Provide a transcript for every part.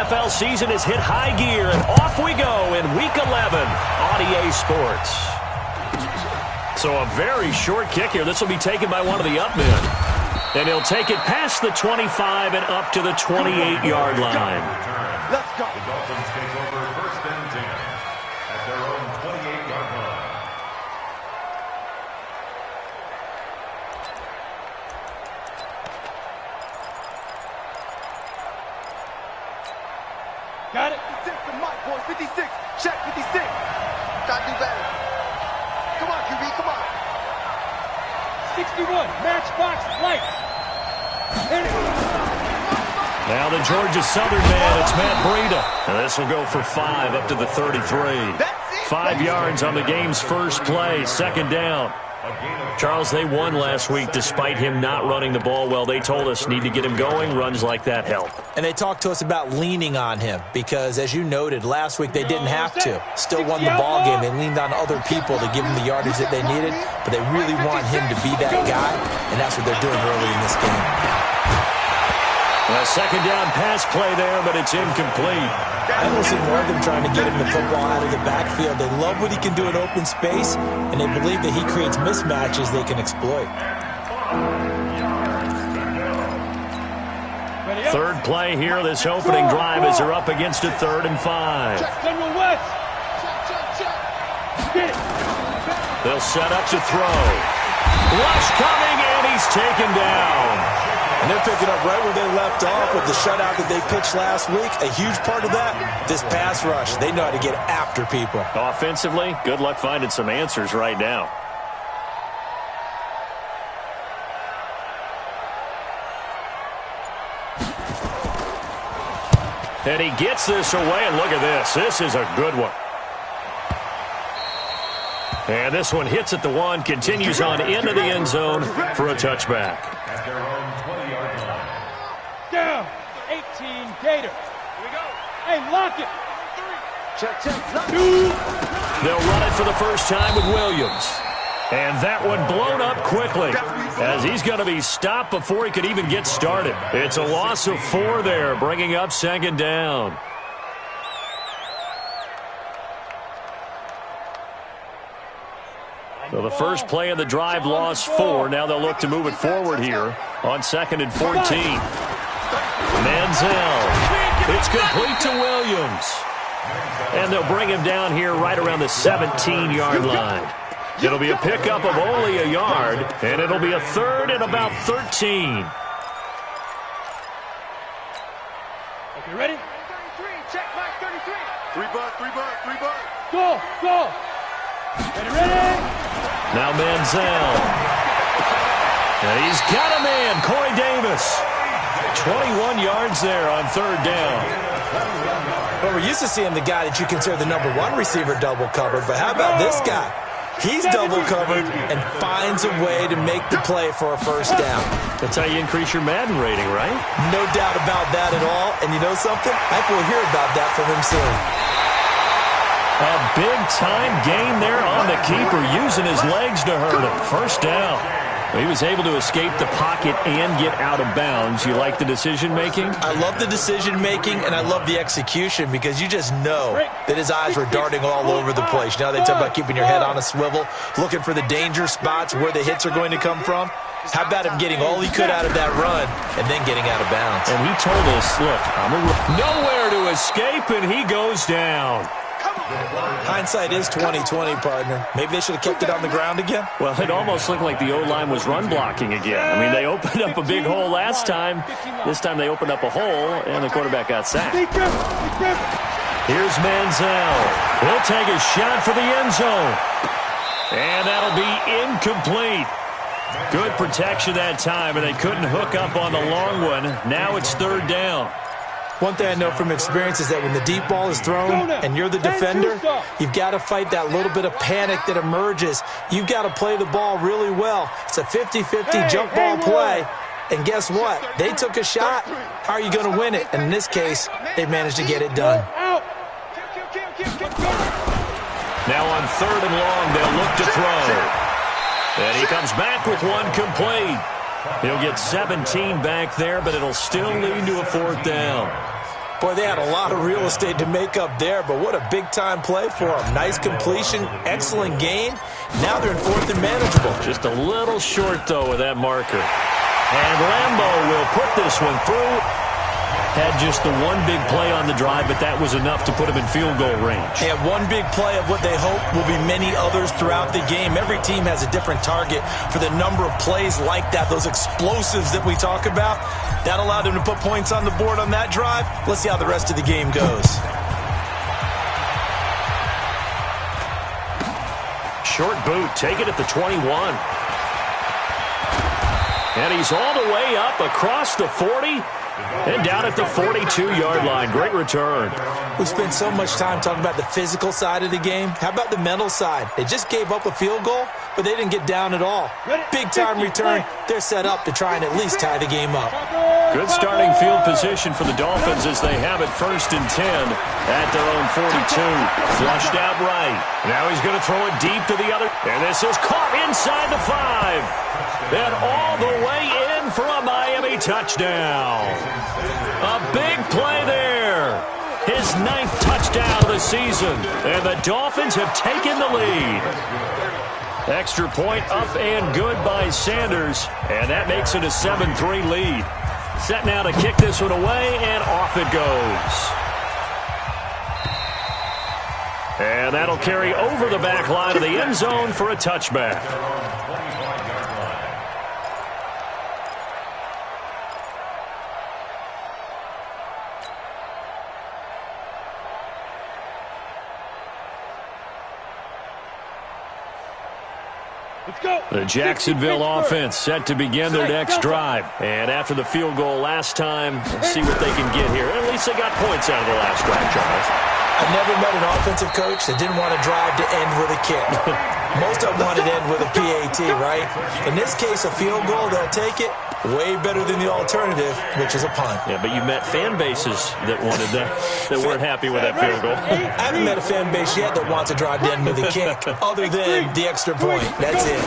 NFL season has hit high gear, and off we go in Week 11 on EA Sports. So a very short kick here. This will be taken by one of the up men. And he'll take it past the 25 and up to the 28-yard line. Let's go. The Dolphins take over 1st and 10 at their own 28-yard line. Got it. 56 to Mike, boy. 56. Check 56. Gotta do better. Come on, QB. Come on. 61. Matchbox light. Now the Georgia Southern man, it's Matt Breida. And this will go for 5 up to the 33. 5 yards on the game's first play, 2nd down. Charles, they won last week despite him not running the ball well. They told us need to get him going. Runs like that help. And they talked to us about leaning on him because, as you noted, last week they didn't have to. Still won the ball game. They leaned on other people to give him the yardage that they needed, but they really want him to be that guy, and that's what they're doing early in this game. A 2nd down pass play there, but it's incomplete. I almost see more of them trying to get him the football out of the backfield. They love what he can do in open space, and they believe that he creates mismatches they can exploit. 3rd play here, this opening drive as they're up against a 3rd and 5. General West. They'll set up to throw. Rush coming, and he's taken down. And they're picking up right where they left off with the shutout that they pitched last week. A huge part of that, this pass rush. They know how to get after people. Offensively, good luck finding some answers right now. And he gets this away, and look at this. This is a good one. And this one hits at the 1, continues on into the end zone for a touchback. At their own 20-yard line. Down. 18 Gator. Here we go. Hey, lock it. Check. Lock. They'll run it for the first time with Williams. And that one blown up quickly as he's going to be stopped before he could even get started. It's a loss of 4 there, bringing up 2nd down. So the first play of the drive lost 4. Now they'll look to move it forward here on 2nd and 14. Manziel. It's complete to Williams. And they'll bring him down here right around the 17-yard line. It'll be a pickup of only a yard, and it'll be a 3rd and about 13. Okay, ready? 33. Check Mike. 33. 3 bucks. Go. Ready? Now Manziel. And he's got a man, Corey Davis. 21 yards there on 3rd down. Well, we're used to seeing the guy that you consider the #1 receiver double covered, but how about this guy? He's double covered and finds a way to make the play for a 1st down. That's how you increase your Madden rating, right? No doubt about that at all. And you know something? I think we'll hear about that from him soon. A big-time gain there on the keeper, using his legs to hurt him. 1st down. He was able to escape the pocket and get out of bounds. You like the decision-making? I love the decision-making, and I love the execution because you just know that his eyes were darting all over the place. You know, they talk about keeping your head on a swivel, looking for the danger spots, where the hits are going to come from. How about him getting all he could out of that run and then getting out of bounds? And he told us, look, nowhere to escape, and he goes down. Hindsight is 20/20, partner. Maybe they should have kept it on the ground again. Well, it almost looked like the O-line was run blocking again. I mean, they opened up a big hole last time. This time they opened up a hole, and the quarterback got sacked. Here's Manziel. He'll take a shot for the end zone. And that'll be incomplete. Good protection that time, and they couldn't hook up on the long one. Now it's 3rd down. One thing I know from experience is that when the deep ball is thrown and you're the defender, you've got to fight that little bit of panic that emerges. You've got to play the ball really well. It's a 50-50 jump ball play. And guess what? They took a shot. How are you going to win it? And in this case, they managed to get it done. Now on 3rd and long, they'll look to throw. And he comes back with one complete. He'll get 17 back there, but it'll still lead to a 4th down. Boy, they had a lot of real estate to make up there, but what a big-time play for them. Nice completion, excellent gain. Now they're in fourth and manageable. Just a little short, though, with that marker. And Lambo will put this one through. Had just the one big play on the drive, but that was enough to put him in field goal range. And one big play of what they hope will be many others throughout the game. Every team has a different target for the number of plays like that, those explosives that we talk about. That allowed him to put points on the board on that drive. Let's see how the rest of the game goes. Short boot, take it at the 21. And he's all the way up across the 40 and down at the 42-yard line. Great return. We spent so much time talking about the physical side of the game. How about the mental side? They just gave up a field goal, but they didn't get down at all. Big-time return. They're set up to try and at least tie the game up. Good starting field position for the Dolphins as they have it 1st and 10 at their own 42. Flushed out right. Now he's going to throw it deep to the other. And this is caught inside the 5. And all the way in for a Miami touchdown. A big play there. His 9th touchdown of the season. And the Dolphins have taken the lead. Extra point up and good by Sanders. And that makes it a 7-3 lead. Set now to kick this one away, and off it goes. And that'll carry over the back line of the end zone for a touchback. The Jacksonville offense set to begin their next drive. And after the field goal last time, let's see what they can get here. At least they got points out of the last drive, Charles. I've never met an offensive coach that didn't want to drive to end with a kick. Most of them wanted to end with a PAT, right? In this case, a field goal, they'll take it. Way better than the alternative, which is a punt. Yeah, but you met fan bases that wanted that, that weren't happy with that field goal. I haven't met a fan base yet that wants to drive to end with a kick, other than the extra point. That's it.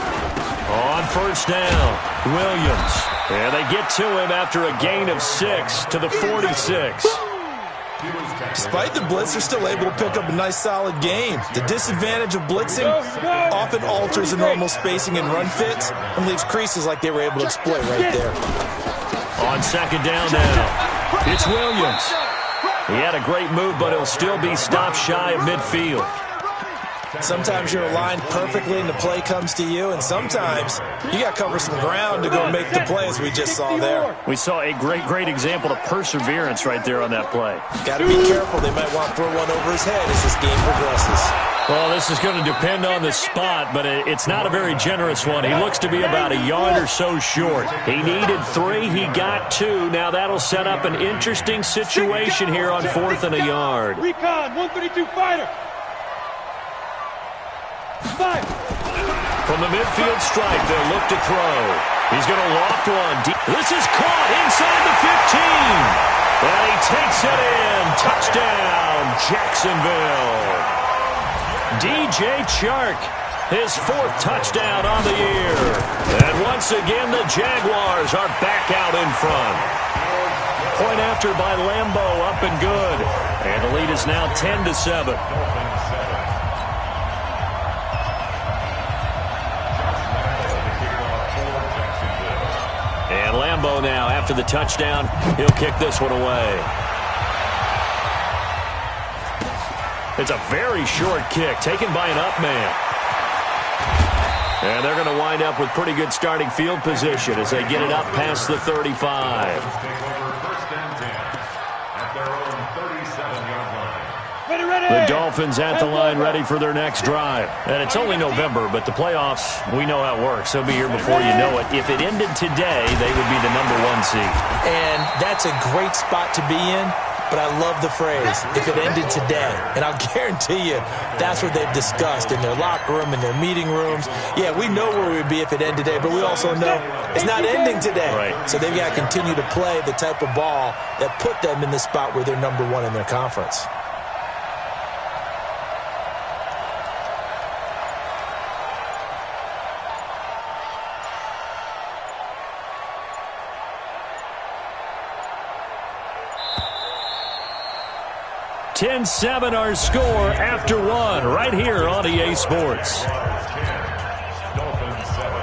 On 1st down, Williams. And they get to him after a gain of 6 to the 46. Despite the blitz, they're still able to pick up a nice, solid game. The disadvantage of blitzing often alters the normal spacing and run fits and leaves creases like they were able to exploit right there. On 2nd down now, it's Williams. He had a great move, but he'll still be stopped shy of midfield. Sometimes you're aligned perfectly and the play comes to you, and sometimes you got to cover some ground to go make the play, as we just saw there. We saw a great example of perseverance right there on that play. Got to be careful. They might want to throw one over his head as this game progresses. Well, this is going to depend on the spot, but it's not a very generous one. He looks to be about a yard or so short. He needed 3. He got 2. Now that'll set up an interesting situation here on 4th and a yard. Recon, 132 fighter. 5. From the midfield stripe, they'll look to throw. He's going to loft one. This is caught inside the 15. And he takes it in. Touchdown, Jacksonville. DJ Chark, his 4th touchdown on the year. And once again, the Jaguars are back out in front. Point after by Lambo, up and good. And the lead is now 10-7. And Lambo now, after the touchdown, he'll kick this one away. It's a very short kick, taken by an up man. And they're going to wind up with pretty good starting field position as they get it up past the 35. The Dolphins at the line, ready for their next drive. And it's only November, but the playoffs, we know how it works. They'll be here before you know it. If it ended today, they would be the #1 seed. And that's a great spot to be in. But I love the phrase, if it ended today. And I'll guarantee you, that's what they've discussed in their locker room, in their meeting rooms. Yeah, we know where we'd be if it ended today, but we also know it's not ending today. Right. So they've got to continue to play the type of ball that put them in the spot where they're #1 in their conference. 10-7 our score after one right here on EA Sports. Dolphins 7.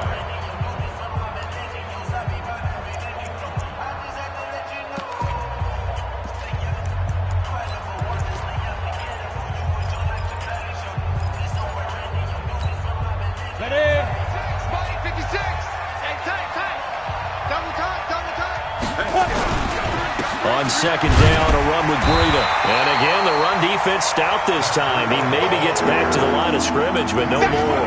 Ready? 56. Hey, tight. Double time. On second down, a run with Breida. And again, the run defense stout this time. He maybe gets back to the line of scrimmage, but no more.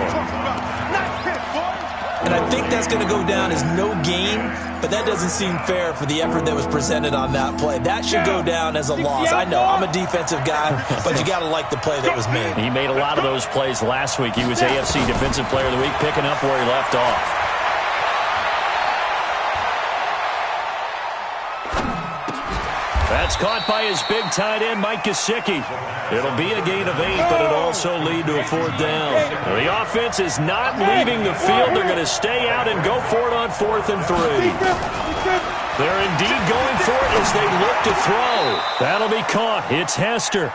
And I think that's going to go down as no gain, but that doesn't seem fair for the effort that was presented on that play. That should go down as a loss. I know, I'm a defensive guy, but you got to like the play that was made. He made a lot of those plays last week. He was AFC Defensive Player of the Week, picking up where he left off. That's caught by his big tight end, Mike Gesicki. It'll be a gain of 8, but it'll also lead to a fourth down. The offense is not leaving the field. They're going to stay out and go for it on 4th and 3. They're indeed going for it as they look to throw. That'll be caught. It's Hester.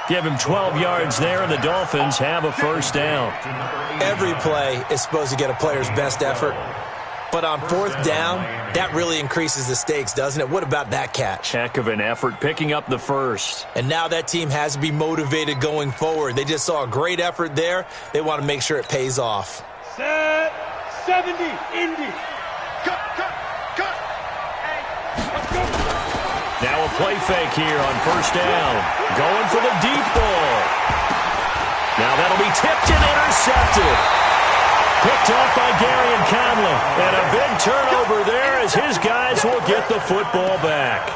Give him 12 yards there, and the Dolphins have a first down. Every play is supposed to get a player's best effort. But on 4th down, that really increases the stakes, doesn't it? What about that catch? Heck of an effort picking up the first. And now that team has to be motivated going forward. They just saw a great effort there. They want to make sure it pays off. Set 70, Indy. Cut. Hey, let's go. Now a play fake here on first down. Going for the deep ball. Now that'll be tipped and intercepted. Picked off by Gary and Conley. And a big turnover there as his guys will get the football back.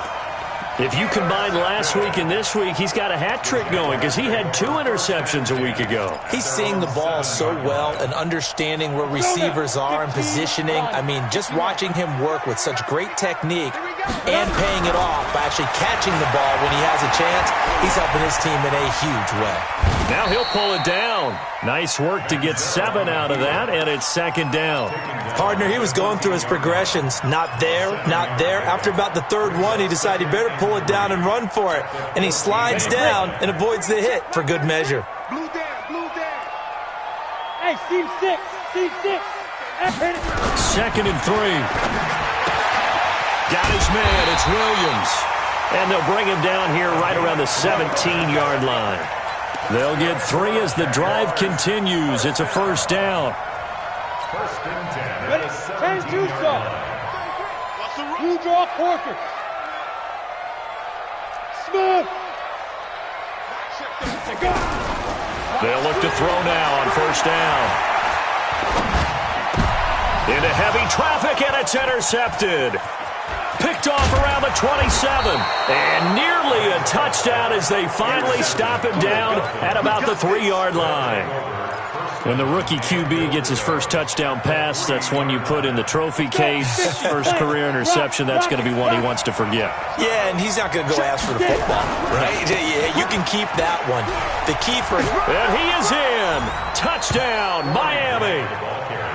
If you combine last week and this week, he's got a hat trick going because he had 2 interceptions a week ago. He's seeing the ball so well and understanding where receivers are and positioning. I mean, just watching him work with such great technique and paying it off by actually catching the ball when he has a chance, he's helping his team in a huge way. Now he'll pull it down. Nice work to get 7 out of that, and it's second down. Partner, he was going through his progressions. Not there, not there. After about the 3rd one, he decided he better pull it down and run for it. And he slides down and avoids the hit for good measure. Blue down. Hey, seam 6. Second and 3. Got his man. It's Williams. And they'll bring him down here right around the 17-yard line. They'll get 3 as the drive continues. It's a first down. First and 10. Ready? 10-2 stop. Blue draw quarter. Smooth. They'll look to throw now on first down. Into heavy traffic, and it's intercepted. Picked off around the 27. And nearly a touchdown as they finally stop him down at about the 3-yard line. When the rookie QB gets his first touchdown pass, that's one you put in the trophy case. First career interception, that's going to be one he wants to forget. Yeah, and he's not going to go ask for the football, right? Yeah, you can keep that one. The key for him. And he is in. Touchdown, Miami.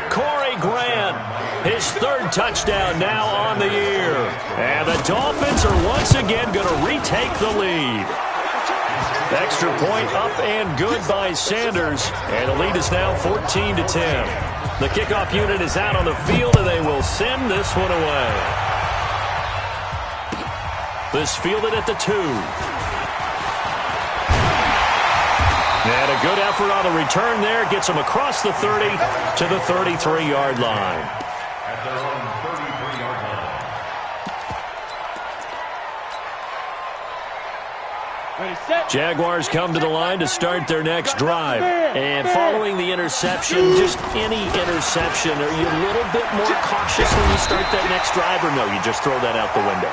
Corey Grant, his 3rd touchdown now on the year. And the Dolphins are once again going to retake the lead. Extra point up and good by Sanders. And the lead is now 14-10. The kickoff unit is out on the field, and they will send this one away. This fielded at the 2. And a good effort on the return there. Gets them across the 30 to the 33-yard line. At their own 33-yard line. Ready, set. Jaguars come to the line to start their next drive. And following the interception, just any interception, are you a little bit more cautious when you start that next drive, or no, you just throw that out the window?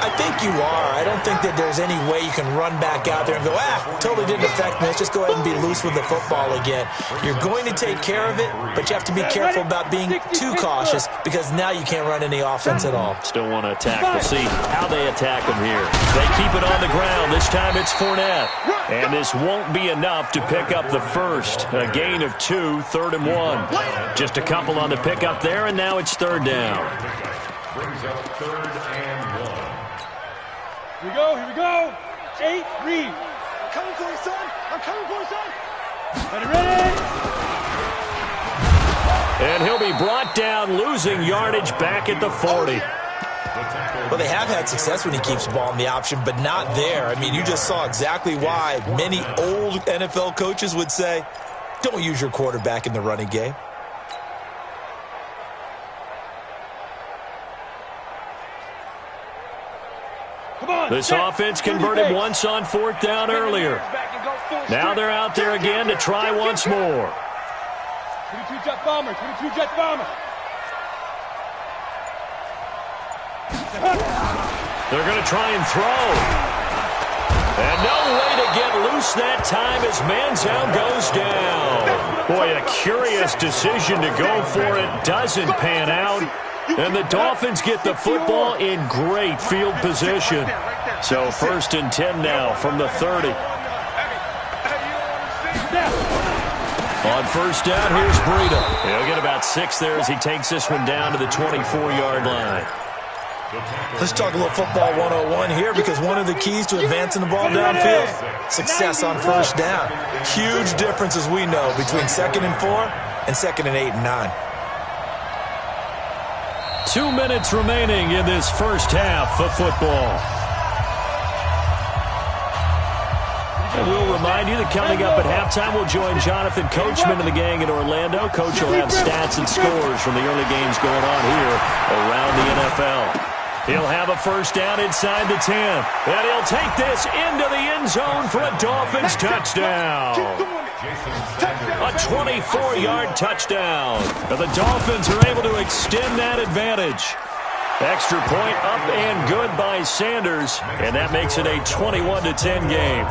I think you are. I don't think that there's any way you can run back out there and go, totally didn't affect me. Let's just go ahead and be loose with the football again. You're going to take care of it, but you have to be careful about being too cautious because now you can't run any offense at all. Still want to attack. We'll see how they attack them here. They keep it on the ground. This time it's Fournette. And this won't be enough to pick up the first. A gain of 2, 3rd and 1. Just a couple on the pickup there, and now it's 3rd down. Brings up 3rd and 1. Here we go. 8, read. coming for you, son. I'm coming for you, son. Ready? And he'll be brought down, losing yardage back at the 40. Well, they have had success when he keeps the ball in the option, but not there. I mean, you just saw exactly why many old NFL coaches would say, don't use your quarterback in the running game. This offense converted once on 4th down earlier. Now they're out there again to try once more. 22 jet bomber, 22 jet bomber. They're going to try and throw. And no way to get loose that time as Manziel goes down. Boy, a curious decision to go for it. Doesn't pan out. And the Dolphins get the football in great field position. So 1st and 10 now from the 30. On 1st down, here's Breida. He'll get about 6 there as he takes this one down to the 24-yard line. Let's talk a little football 101 here, because one of the keys to advancing the ball downfield, success on 1st down. Huge difference, as we know, between 2nd and 4 and 2nd and 8 and 9. 2 minutes remaining in this first half of football. And we'll remind you that coming up at halftime, we'll join Jonathan Coachman and the gang in Orlando. Coach will have stats and scores from the early games going on here around the NFL. He'll have a 1st down inside the 10. And he'll take this into the end zone for a Dolphins touchdown. A 24-yard touchdown. And the Dolphins are able to extend that advantage. Extra point up and good by Sanders. And that makes it a 21-10 game.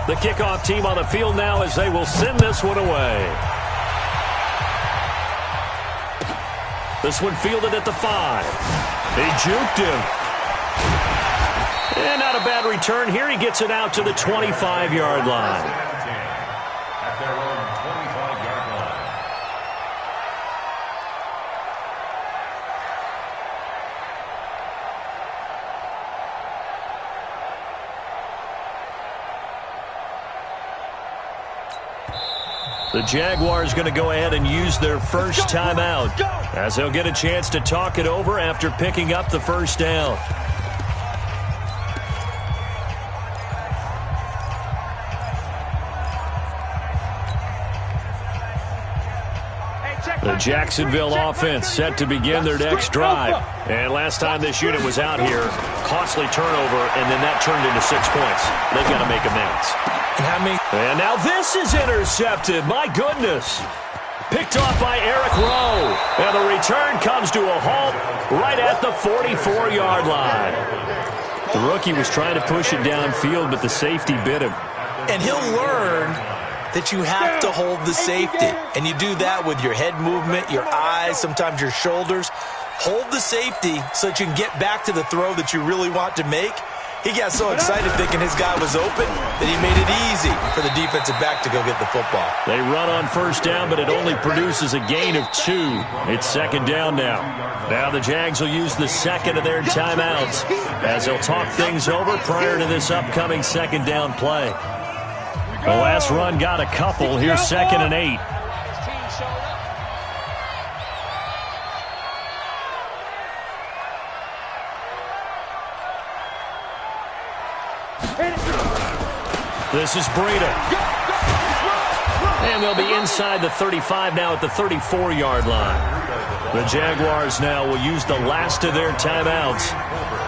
The kickoff team on the field now as they will send this one away. This one fielded at the 5. He juked him. And not a bad return here. He gets it out to the 25-yard line. At their own 25-yard line. The Jaguars going to go ahead and use their first timeout as they'll get a chance to talk it over after picking up the 1st down. The Jacksonville offense set to begin their next drive. And last time this unit was out here, costly turnover, and then that turned into 6 points. They've got to make amends. And now this is intercepted. My goodness. Picked off by Eric Rowe. And the return comes to a halt right at the 44-yard line. The rookie was trying to push it downfield, but the safety bit him. And he'll learn that you have to hold the safety. And you do that with your head movement, your eyes, sometimes your shoulders. Hold the safety so that you can get back to the throw that you really want to make. He got so excited thinking his guy was open that he made it easy for the defensive back to go get the football. They run on 1st down, but it only produces a gain of 2. It's 2nd down now. Now the Jags will use the 2nd of their timeouts as they'll talk things over prior to this upcoming 2nd down play. The last run got a couple. Here's 2nd and 8. This is Breida. And they'll be inside the 35 now at the 34-yard line. The Jaguars now will use the last of their timeouts.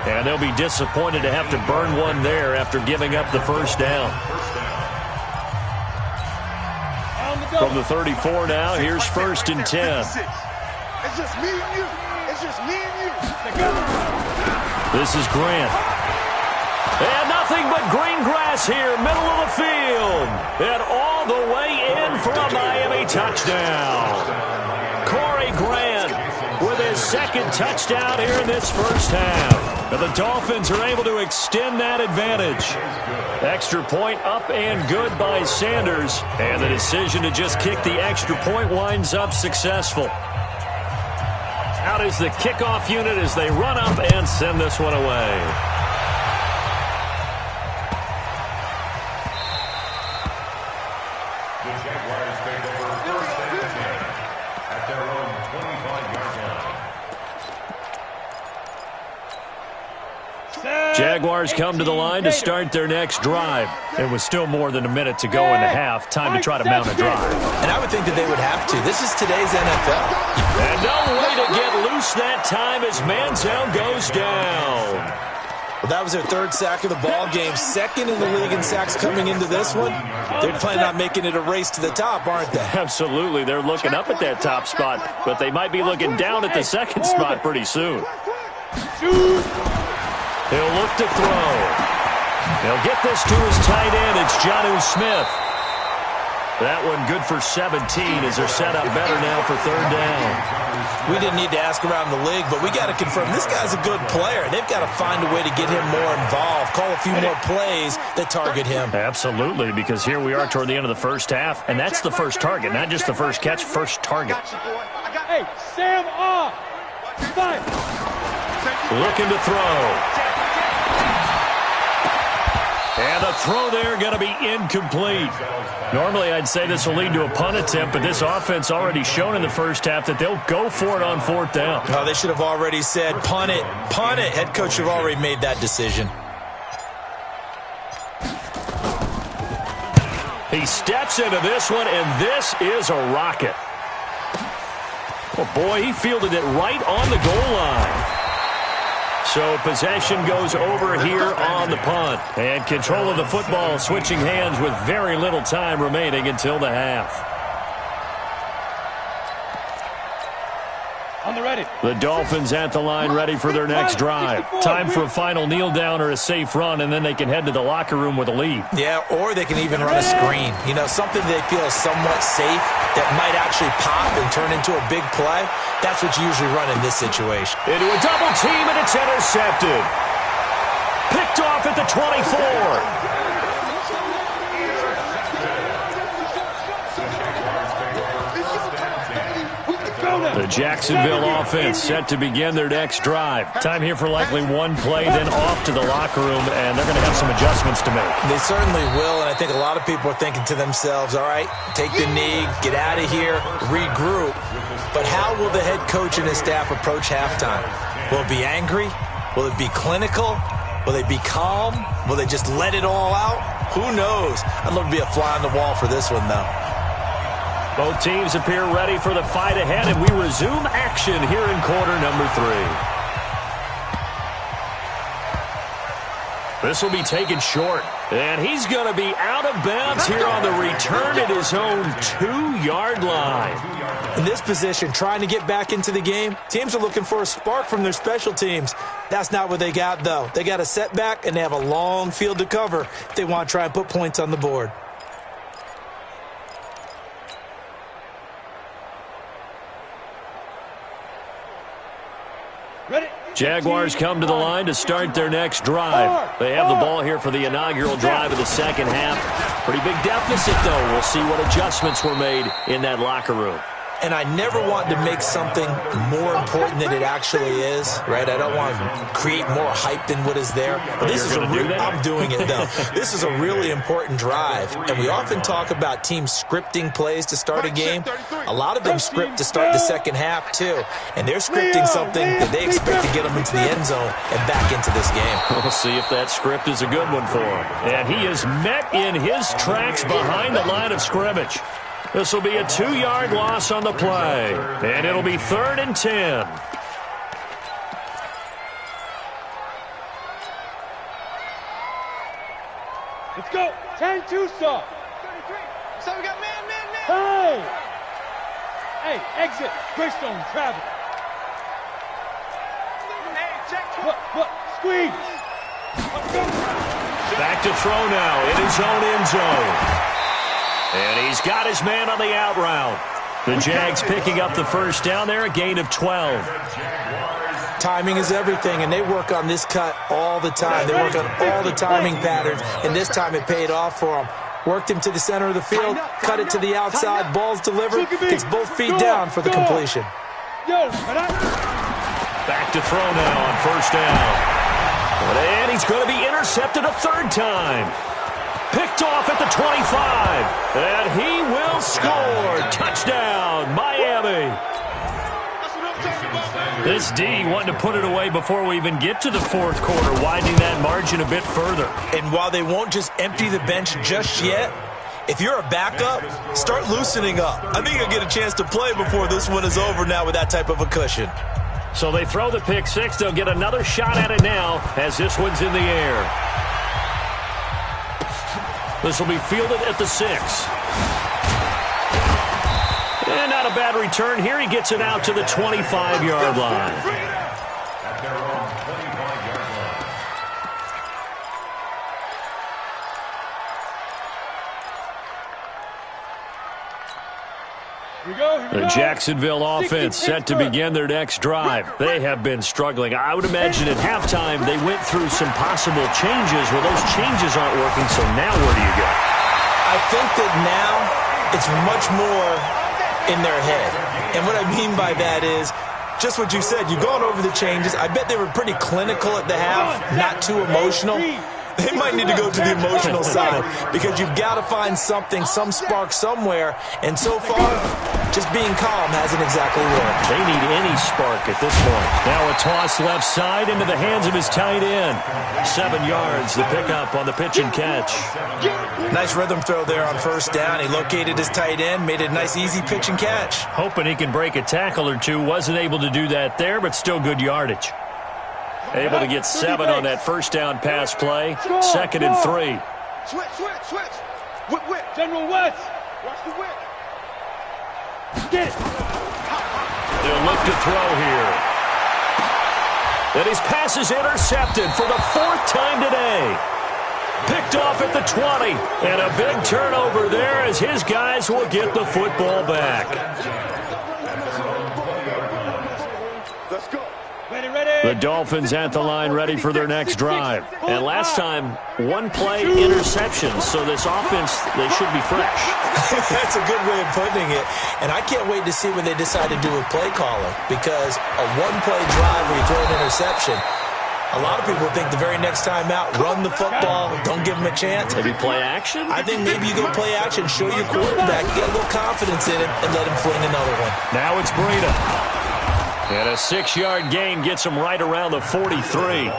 And they'll be disappointed to have to burn one there after giving up the 1st down. From the 34 now, here's 1st and 10. It's just me and you. It's just me and you. This is Grant. And nothing but green grass here, middle of the field. And all the way in for a Miami touchdown. Corey Grant with his 2nd touchdown here in this first half. And the Dolphins are able to extend that advantage. Extra point up and good by Sanders. And the decision to just kick the extra point winds up successful. Out is the kickoff unit as they run up and send this one away. Jaguars come to the line to start their next drive. It was still more than a minute to go in the half. Time to try to mount a drive. And I would think that they would have to. This is today's NFL. And no way to get loose that time as Manziel goes down. Well, that was their third sack of the ball game. Second in the league in sacks coming into this one. They're planning on making it a race to the top, aren't they? Absolutely. They're looking up at that top spot, but they might be looking down at the second spot pretty soon. He'll look to throw. He'll get this to his tight end. It's Jonnu Smith. That one good for 17 as they're set up better now for third down. We didn't need to ask around the league, but we got to confirm this guy's a good player. They've got to find a way to get him more involved, call a few more plays that target him. Absolutely, because here we are toward the end of the first half, and that's the first target, not just the first catch, first target. Hey, Sam off. Five. Looking to throw. And the throw there going to be incomplete. Normally, I'd say this will lead to a punt attempt, but this offense already shown in the first half that they'll go for it on fourth down. Oh, they should have already said, punt it, punt it. Head coach should have already made that decision. He steps into this one, and this is a rocket. Oh, boy, he fielded it right on the goal line. So possession goes over here on the punt. And control of the football switching hands with very little time remaining until the half. On the ready. The Dolphins at the line ready for their next drive. Time for a final kneel down or a safe run, and then they can head to the locker room with a lead. Yeah, or they can even run a screen. You know, something they feel is somewhat safe that might actually pop and turn into a big play. That's what you usually run in this situation. Into a double team, and it's intercepted. Picked off at the 24. The Jacksonville offense set to begin their next drive. Time here for likely one play, then off to the locker room, and they're going to have some adjustments to make. They certainly will, and I think a lot of people are thinking to themselves, all right, take the knee, get out of here, regroup. But how will the head coach and his staff approach halftime? Will it be angry? Will it be clinical? Will they be calm? Will they just let it all out? Who knows? I'd love to be a fly on the wall for this one, though. Both teams appear ready for the fight ahead, and we resume action here in quarter number 3. This will be taken short, and he's going to be out of bounds here on the return at his own 2-yard line. In this position, trying to get back into the game, teams are looking for a spark from their special teams. That's not what they got, though. They got a setback, and they have a long field to cover if they want to try and put points on the board. Jaguars come to the line to start their next drive. They have the ball here for the inaugural drive of the second half. Pretty big deficit, though. We'll see what adjustments were made in that locker room. And I never want to make something more important than it actually is, right? I don't want to create more hype than what is there. But this is I'm doing it, though. This is a really important drive. And we often talk about teams scripting plays to start a game. A lot of them script to start the second half, too. And they're scripting something that they expect to get them into the end zone and back into this game. We'll see if that script is a good one for him. And he is met in his tracks behind the line of scrimmage. This will be a 2-yard loss on the play, and it'll be 3rd and 10. Let's go. 10-2 stop. So we got man. Hey! Hey, exit. Greystone, travel. What? Squeeze. Back to throw now in his own end zone. And he's got his man on the out route. The Jags picking up the first down there, a gain of 12. Timing is everything, and they work on this cut all the time. They work on all the timing patterns, and this time it paid off for them. Worked him to the center of the field, cut it to the outside, ball's delivered, gets both feet down for the completion. Back to throw now on first down. And he's going to be intercepted a third time. Picked off at the 25, and he will score. Touchdown, Miami. This D wanting to put it away before we even get to the fourth quarter, widening that margin a bit further. And while they won't just empty the bench just yet, if you're a backup, start loosening up. I think you'll get a chance to play before this one is over now with that type of a cushion. So they throw the pick six. They'll get another shot at it now as this one's in the air. This will be fielded at the 6. And not a bad return here. He gets it out to the 25-yard line. At their own 25-yard line. The Jacksonville offense set to begin their next drive. They have been struggling. I would imagine at halftime they went through some possible changes. Well, those changes aren't working, so now where do you go? I think that now it's much more in their head. And what I mean by that is just what you said. You've gone over the changes. I bet they were pretty clinical at the half, not too emotional. They might need to go to the emotional side because you've got to find something, some spark somewhere. And so far, just being calm hasn't exactly worked. They need any spark at this point. Now a toss left side into the hands of his tight end. 7 yards, the pickup on the pitch and catch. Nice rhythm throw there on first down. He located his tight end, made it a nice, easy pitch and catch. Hoping he can break a tackle or two. Wasn't able to do that there, but still good yardage. Able to get 7 on that first down pass play. 2nd and 3. Switch. Whip. General West. Watch the whip. Get it. They'll look to throw here. And his pass is intercepted for the 4th time today. Picked off at the 20. And a big turnover there as his guys will get the football back. Let's go. The Dolphins at the line ready for their next drive. And last time, 1 play interception. So this offense, they should be fresh. That's a good way of putting it. And I can't wait to see what they decide to do with play calling. Because a 1-play drive where you throw an interception, a lot of people think the very next time out, run the football, don't give them a chance. Maybe play action? I think maybe you go play action, show your quarterback, get a little confidence in him, and let him fling another one. Now it's Breida. And a 6-yard gain gets him right around the 43.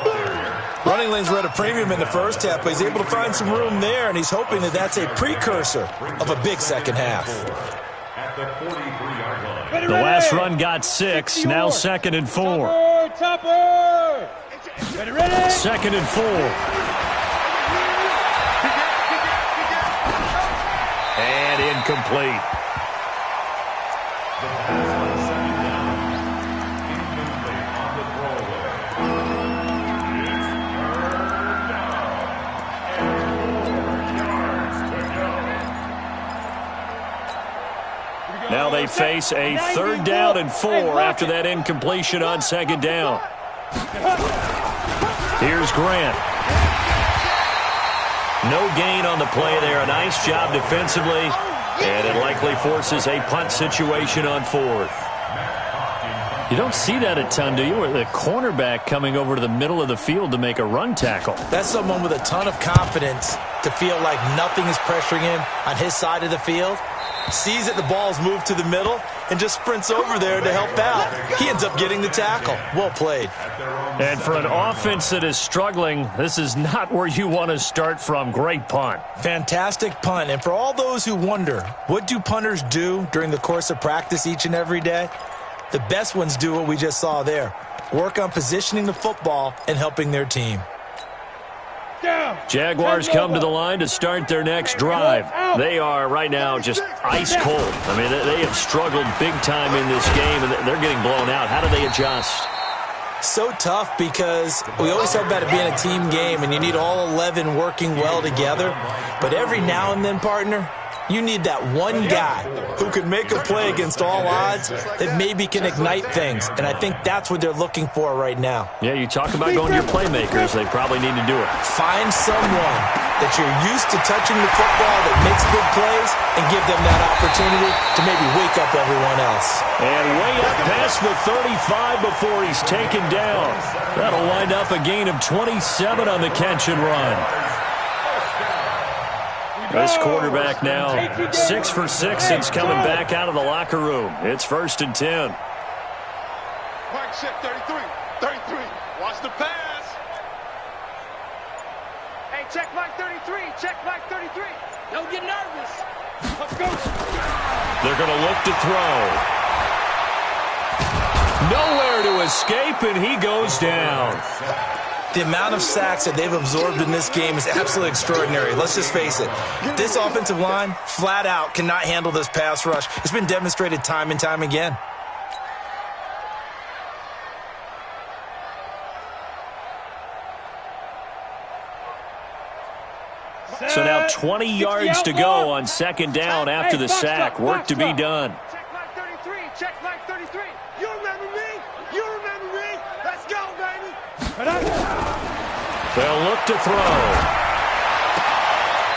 Running lanes were at a premium in the first half, but he's able to find some room there, and he's hoping that that's a precursor of a big second half. At the 43-yard line. The last run got 6, now 2nd and 4. Topper! Ready. 2nd and 4. And incomplete. Now they face a 3rd down and 4 after that incompletion on 2nd down. Here's Grant. No gain on the play there. A nice job defensively. And it likely forces a punt situation on 4th. You don't see that a ton, do you? Where the cornerback coming over to the middle of the field to make a run tackle. That's someone with a ton of confidence to feel like nothing is pressuring him on his side of the field. Sees that the ball's moved to the middle and just sprints over there to help out. He ends up getting the tackle. Well played. And for an offense that is struggling, this is not where you want to start from. Great punt. Fantastic punt. And for all those who wonder, what do punters do during the course of practice each and every day? The best ones do what we just saw there. Work on positioning the football and helping their team. Jaguars come to the line to start their next drive. They are right now just ice cold. I mean, they have struggled big time in this game, and they're getting blown out. How do they adjust? So tough because we always talk about it being a team game, and you need all 11 working well together. But every now and then, partner, you need that one guy who can make a play against all odds that maybe can ignite things. And I think that's what they're looking for right now. Yeah, you talk about going to your playmakers. They probably need to do it. Find someone that you're used to touching the football that makes big plays and give them that opportunity to maybe wake up everyone else. And way up past the 35 before he's taken down. That'll wind up a gain of 27 on the catch and run. This quarterback now 6 for 6 since coming back out of the locker room. It's 1st and 10. Check 33. 33. Watch the pass. Hey, check Mike 33. Check Mike 33. Don't get nervous. Let's go. They're going to look to throw. Nowhere to escape, and he goes down. The amount of sacks that they've absorbed in this game is absolutely extraordinary. Let's just face it. This offensive line, flat out, cannot handle this pass rush. It's been demonstrated time and time again. So now 20 yards to go on second down after the sack. Work to be done. Check Mike 33. Check Mike 33. You remember me? You remember me? Let's go, baby. They'll look to throw.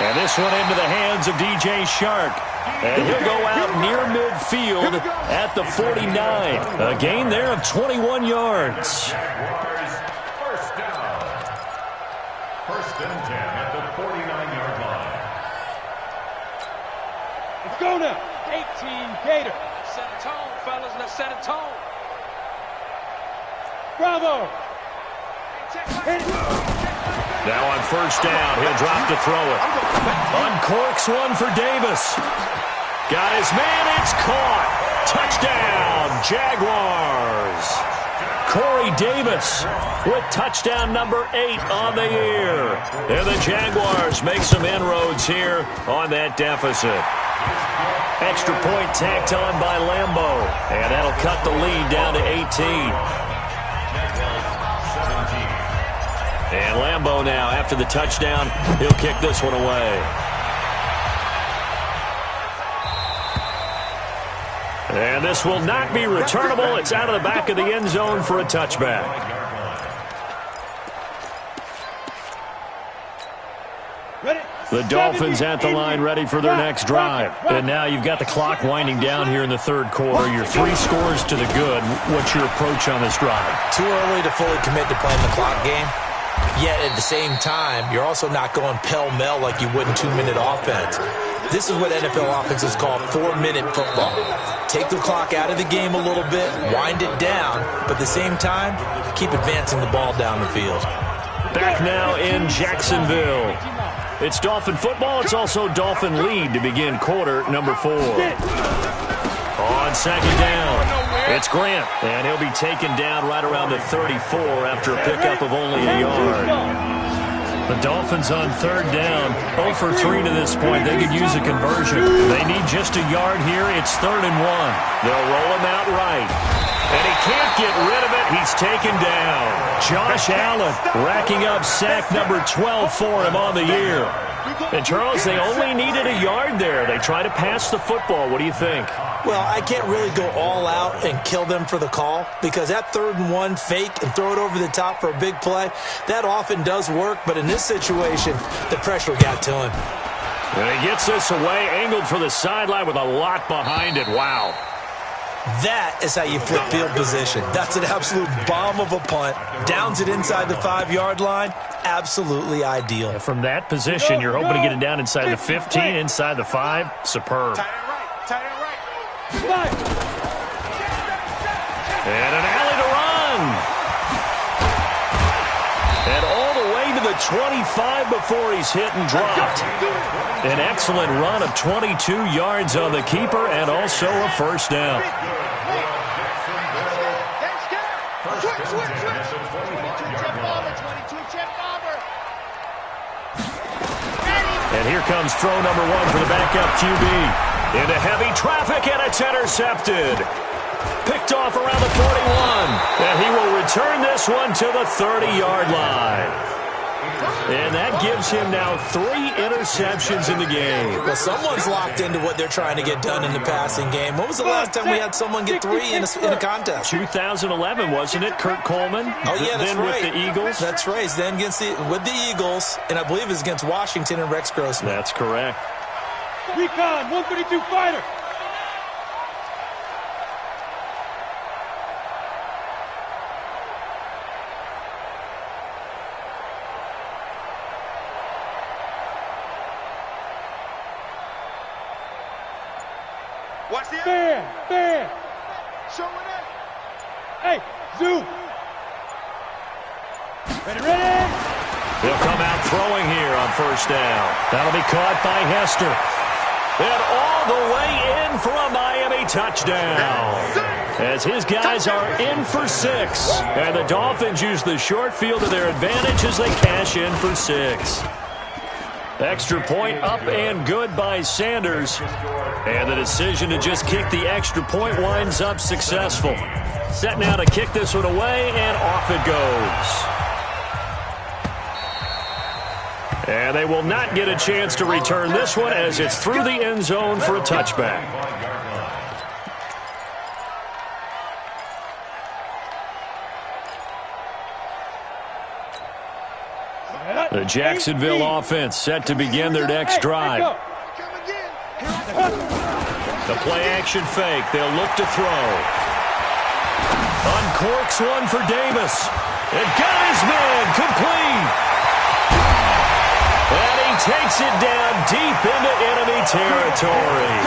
And this one into the hands of DJ Shark. And he'll go out near midfield at the 49. A gain there of 21 yards. First down. First and 10 at the 49-yard line. Let's go now. 18 Gator. Set a tone, fellas. Let's set a tone. Bravo. Now on first down, he'll drop to throw it. Uncorks one for Davis. Got his man, it's caught. Touchdown, Jaguars. Corey Davis with touchdown number 8 on the year. And the Jaguars make some inroads here on that deficit. Extra point tacked on by Lambeau. And that'll cut the lead down to 18. And Lambeau now, after the touchdown, he'll kick this one away. And this will not be returnable. It's out of the back of the end zone for a touchback. The Dolphins at the line ready for their next drive. And now you've got the clock winding down here in the third quarter. You're 3 scores to the good. What's your approach on this drive? Too early to fully commit to playing the clock game. Yet at the same time, you're also not going pell-mell like you would in 2-minute offense. This is what NFL offenses call 4-minute football. Take the clock out of the game a little bit, wind it down, but at the same time, keep advancing the ball down the field. Back now in Jacksonville. It's Dolphin football. It's also Dolphin lead to begin quarter number 4. On second down, it's Grant, and he'll be taken down right around the 34 after a pickup of only a yard. The Dolphins on third down, 0 for 3 to this point. They could use a conversion. They need just a yard here. It's 3rd and 1. They'll roll him out right. And he can't get rid of it. He's taken down. Josh Allen racking up sack number 12 for him on the year. And, Charles, they only needed a yard there. They try to pass the football. What do you think? Well, I can't really go all out and kill them for the call because that 3rd and 1 fake and throw it over the top for a big play, that often does work. But in this situation, the pressure got to him. And he gets this away, angled for the sideline with a lot behind it. Wow. That is how you flip field position. That's an absolute bomb of a punt. Downs it inside the 5-yard line. Absolutely ideal. And from that position, you're hoping to get it down inside the 15, inside the 5. Superb. Tight end right. Tight end right. And an alley to run. And all the way to the 25 before he's hit and dropped. An excellent run of 22 yards on the keeper and also a first down. And here comes throw number 1 for the backup QB. Into heavy traffic, and it's intercepted. Picked off around the 41. And he will return this one to the 30-yard line. And that gives him now 3 interceptions in the game. Well, someone's locked into what they're trying to get done in the passing game. When was the last time we had someone get 3 in a contest? 2011, wasn't it? Kurt Coleman? Oh, yeah, that's then right. with the Eagles? That's right. Then with the Eagles, and I believe it's against Washington and Rex Grossman. That's correct. Recon, 132 fighter. Watch the Fan. Show it in. Hey, 2. Ready. He'll come out throwing here on first down. That'll be caught by Hester. And all the way in for a Miami touchdown. As his guys are in for 6. And the Dolphins use the short field to their advantage as they cash in for 6. Extra point up and good by Sanders. And the decision to just kick the extra point winds up successful. Set now to kick this one away, and off it goes. And they will not get a chance to return this one as it's through the end zone for a touchback. The Jacksonville offense set to begin their next drive. The play-action fake. They'll look to throw. Uncorks one for Davis. And got his man complete. And he takes it down deep into enemy territory.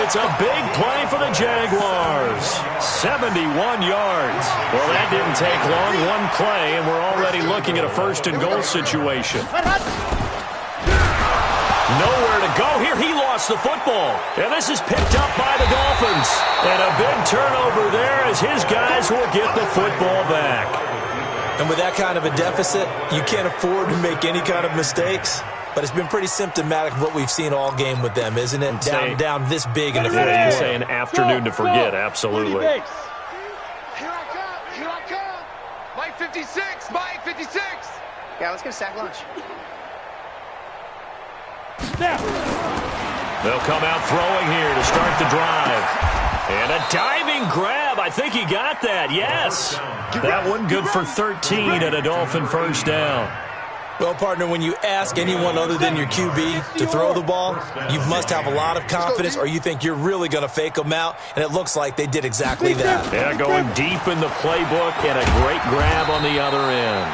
It's a big play for the Jaguars. 71 yards. Well, that didn't take long. One play, and we're already looking at a first-and-goal situation. Nowhere to go here. He lost the football. And this is picked up by the Dolphins. And a big turnover there as his guys will get the football back. And with that kind of a deficit, you can't afford to make any kind of mistakes. But it's been pretty symptomatic of what we've seen all game with them, isn't it? Down this big in the fourth quarter. You say an afternoon to forget, absolutely. Here I come. Mike 56, Mike 56. Yeah, let's get a sack lunch. They'll come out throwing here to start the drive. And a diving grab. I think he got that, yes. That one good for 13 and a Dolphin first down. Well, partner, when you ask anyone other than your QB to throw the ball, you must have a lot of confidence or you think you're really going to fake them out, and it looks like they did exactly that. Yeah, going deep in the playbook and a great grab on the other end.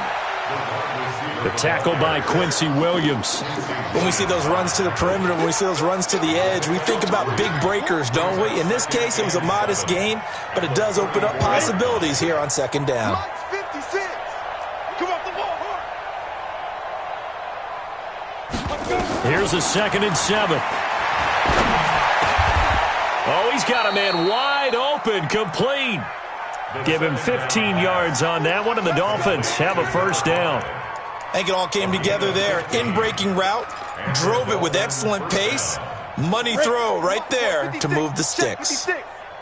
The tackle by Quincy Williams. When we see those runs to the perimeter, when we see those runs to the edge, we think about big breakers, don't we? In this case, it was a modest gain, but it does open up possibilities here on second down. Here's a 2nd and 7. Oh, he's got a man wide open, complete. Give him 15 yards on that one, and the Dolphins have a first down. I think it all came together there. In-breaking route, drove it with excellent pace. Money throw right there to move the sticks.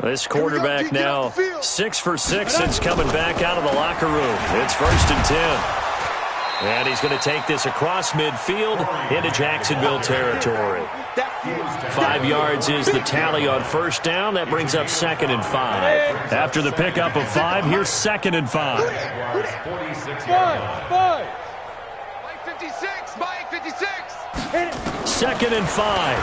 This quarterback now 6 for 6 since coming back out of the locker room. It's 1st and 10. And he's going to take this across midfield into Jacksonville territory. 5 yards is the tally on first down. That brings up 2nd and 5. After the pickup of 5, here's 2nd and 5. Mike 56, Mike 56. 2nd and 5.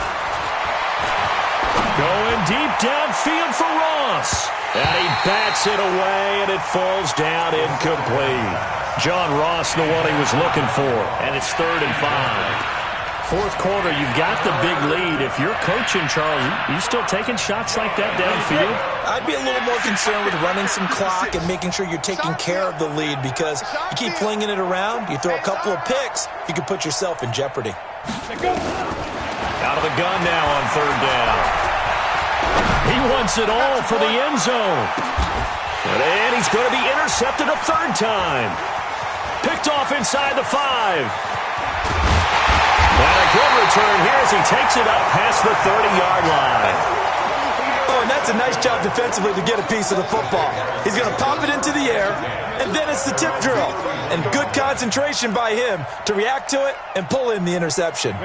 Going deep downfield for Ross. And he bats it away, and it falls down incomplete. John Ross, the one he was looking for, and it's 3rd and 5. Fourth quarter, you've got the big lead. If you're coaching, Charles, you still taking shots like that downfield? I'd be a little more concerned with running some clock and making sure you're taking care of the lead, because you keep flinging it around, you throw a couple of picks, you can put yourself in jeopardy. Out of the gun now on 3rd down. He wants it all for the end zone. And he's going to be intercepted a 3rd time. Picked off inside the 5. And a good return here as he takes it up past the 30-yard line. Oh, and that's a nice job defensively to get a piece of the football. He's going to pop it into the air, and then it's the tip drill. And good concentration by him to react to it and pull in the interception.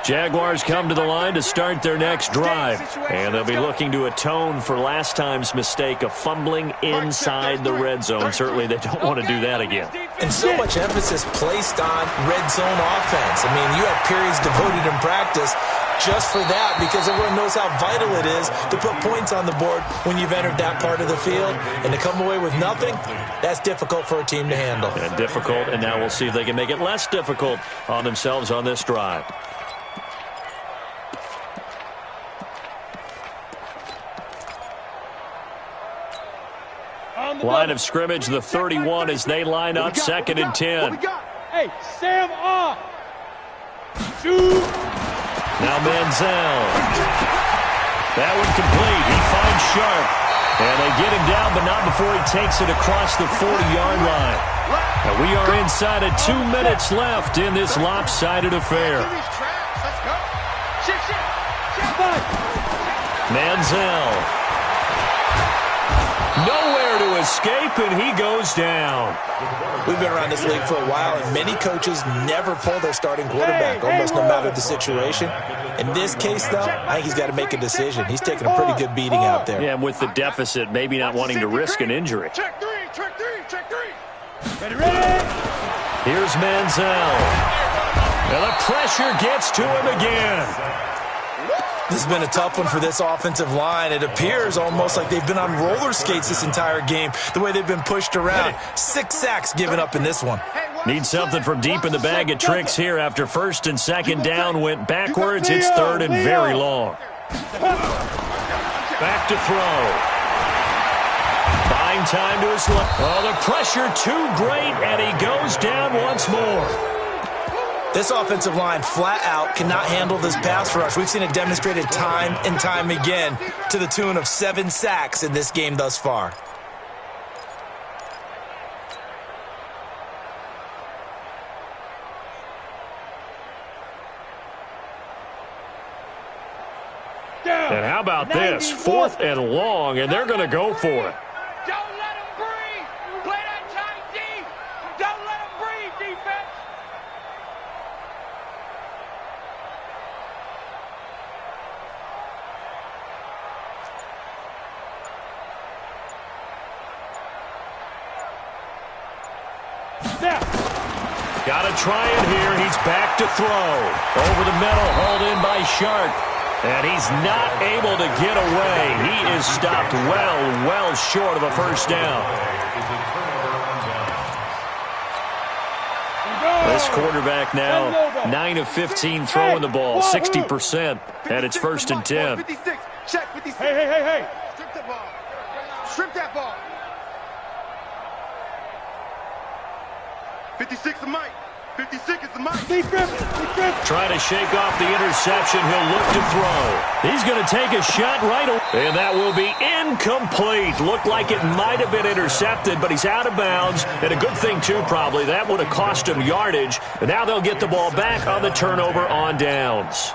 Jaguars come to the line to start their next drive. And they'll be looking to atone for last time's mistake of fumbling inside the red zone. Certainly they don't want to do that again. And so much emphasis placed on red zone offense. I mean, you have periods devoted in practice just for that, because everyone knows how vital it is to put points on the board when you've entered that part of the field. And to come away with nothing, that's difficult for a team to handle. And difficult, and now we'll see if they can make it less difficult on themselves on this drive. Line of scrimmage, the 31 as they line up, 2nd and 10. Hey, Sam off. Shoot. Now Manziel. That one complete. He finds Sharp. And they get him down, but not before he takes it across the 40-yard line. And we are inside of 2 minutes left in this lopsided affair. Manziel. Nowhere to escape, and he goes down. We've been around this league for a while, and many coaches never pull their starting quarterback, almost no matter the situation. In this case, though, I think he's got to make a decision. He's taking a pretty good beating out there. Yeah, and with the deficit, maybe not wanting to risk an injury. Check three. Ready. Here's Manziel. And the pressure gets to him again. This has been a tough one for this offensive line. It appears almost like they've been on roller skates this entire game, the way they've been pushed around. 6 sacks given up in this one. Need something from deep in the bag of tricks here after 1st and 2nd down went backwards. It's 3rd and very long. Back to throw. Buying time to his left. Oh, the pressure too great, and he goes down once more. This offensive line flat out cannot handle this pass rush. We've seen it demonstrated time and time again to the tune of 7 sacks in this game thus far. And how about this? 4th and long, and they're going to go for it. Don't let him breathe. Play that tight deep. Don't let him breathe, defense. Got to try it here. He's back to throw. Over the middle, hauled in by Sharp. And he's not able to get away. He is stopped well short of a first down. This quarterback now 9 of 15 throwing the ball, 60%. And it's 1st and 10. 56. Check 56. Hey. Strip that ball. Strip that ball. 56 is Mike. 56 is the Mike. Trying to shake off the interception. He'll look to throw. He's going to take a shot right away. And that will be incomplete. Looked like it might have been intercepted, but he's out of bounds. And a good thing, too, probably. That would have cost him yardage. And now they'll get the ball back on the turnover on downs.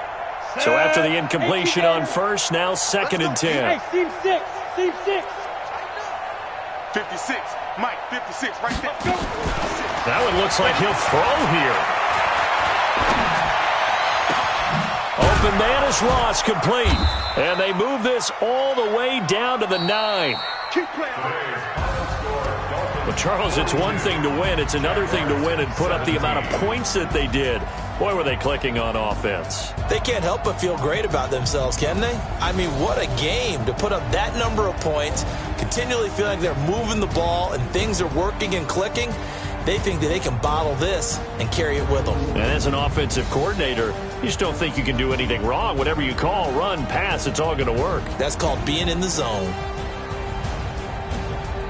So after the incompletion on 1st, now 2nd and 10. Hey, team 6. 56. Mike, 56 right there. That one looks like he'll throw here. Open man is Ross, complete. And they move this all the way down to the 9. Keep playing. Well, Charles, it's one thing to win. It's another thing to win and put up the amount of points that they did. Boy, were they clicking on offense. They can't help but feel great about themselves, can they? I mean, what a game to put up that number of points, continually feeling like they're moving the ball and things are working and clicking. They think that they can bottle this and carry it with them. And as an offensive coordinator, you just don't think you can do anything wrong. Whatever you call, run, pass, it's all going to work. That's called being in the zone.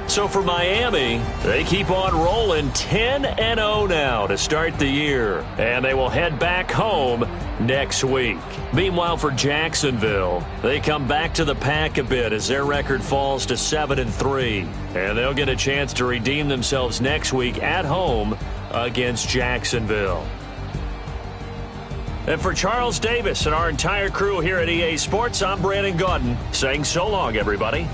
So for Miami, they keep on rolling 10-0 now to start the year. And they will head back home next week. Meanwhile, for Jacksonville, they come back to the pack a bit as their record falls to 7-3. And they'll get a chance to redeem themselves next week at home against Jacksonville. And for Charles Davis and our entire crew here at EA Sports, I'm Brandon Gaudin saying so long, everybody.